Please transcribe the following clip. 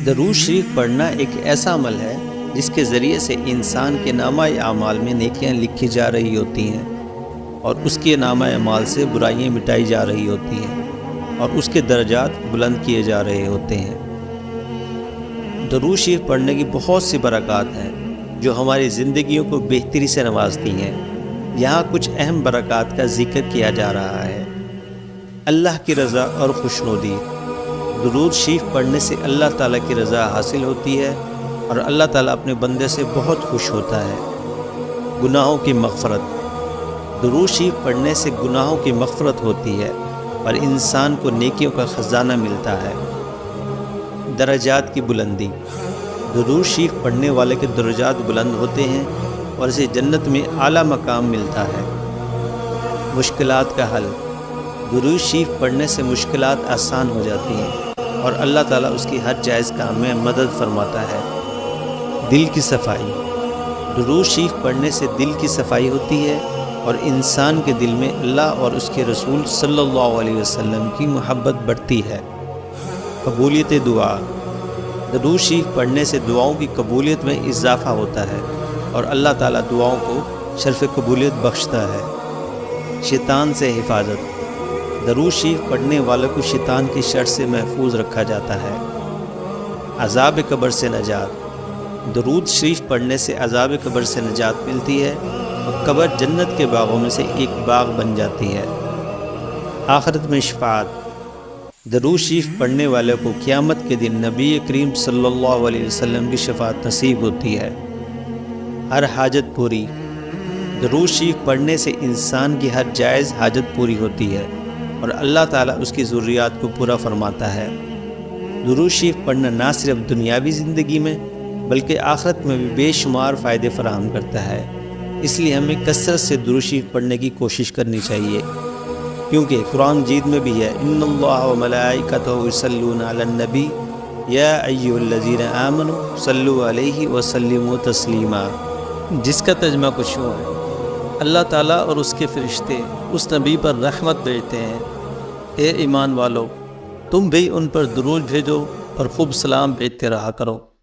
درود شریف پڑھنا ایک ایسا عمل ہے جس کے ذریعے سے انسان کے نامہ اعمال میں نیکیاں لکھی جا رہی ہوتی ہیں اور اس کے نامہ اعمال سے برائیاں مٹائی جا رہی ہوتی ہیں اور اس کے درجات بلند کیے جا رہے ہوتے ہیں۔ درود شریف پڑھنے کی بہت سی برکات ہیں جو ہماری زندگیوں کو بہتری سے نوازتی ہیں۔ یہاں کچھ اہم برکات کا ذکر کیا جا رہا ہے۔ اللہ کی رضا اور خوشنودی۔ درود شریف پڑھنے سے اللہ تعالیٰ کی رضا حاصل ہوتی ہے اور اللہ تعالیٰ اپنے بندے سے بہت خوش ہوتا ہے۔ گناہوں کی مغفرت۔ درود شریف پڑھنے سے گناہوں کی مغفرت ہوتی ہے اور انسان کو نیکیوں کا خزانہ ملتا ہے۔ درجات کی بلندی۔ درود شریف پڑھنے والے کے درجات بلند ہوتے ہیں اور اسے جنت میں اعلیٰ مقام ملتا ہے۔ مشکلات کا حل۔ درود شریف پڑھنے سے مشکلات آسان ہو جاتی ہیں اور اللہ تعالیٰ اس کی ہر جائز کام میں مدد فرماتا ہے۔ دل کی صفائی۔ درود شریف پڑھنے سے دل کی صفائی ہوتی ہے اور انسان کے دل میں اللہ اور اس کے رسول صلی اللہ علیہ وسلم کی محبت بڑھتی ہے۔ قبولیت دعا۔ درود شریف پڑھنے سے دعاؤں کی قبولیت میں اضافہ ہوتا ہے اور اللہ تعالیٰ دعاؤں کو شرف قبولیت بخشتا ہے۔ شیطان سے حفاظت۔ درود شریف پڑھنے والوں کو شیطان کی شر سے محفوظ رکھا جاتا ہے۔ عذاب قبر سے نجات۔ درود شریف پڑھنے سے عذاب قبر سے نجات ملتی ہے اور قبر جنت کے باغوں میں سے ایک باغ بن جاتی ہے۔ آخرت میں شفاعت۔ درود شریف پڑھنے والوں کو قیامت کے دن نبی کریم صلی اللہ علیہ وسلم کی شفاعت نصیب ہوتی ہے۔ ہر حاجت پوری۔ درود شریف پڑھنے سے انسان کی ہر جائز حاجت پوری ہوتی ہے اور اللہ تعالیٰ اس کی ضروریات کو پورا فرماتا ہے۔ درود شریف پڑھنا نہ صرف دنیاوی زندگی میں بلکہ آخرت میں بھی بے شمار فائدے فراہم کرتا ہے۔ اس لیے ہمیں کثرت سے درود شریف پڑھنے کی کوشش کرنی چاہیے، کیونکہ قرآن مجید میں بھی ہے ان اللہ و ملائکتہ یصلون علی النبی یا ایھا الذین آمنوا صلوا علیہ وسلموا تسلیما، جس کا ترجمہ کچھ یوں ہے: اللہ تعالیٰ اور اس کے فرشتے اس نبی پر رحمت بھیجتے ہیں، اے ایمان والو تم بھی ان پر درود بھیجو اور خوب سلام بھیجتے رہا کرو۔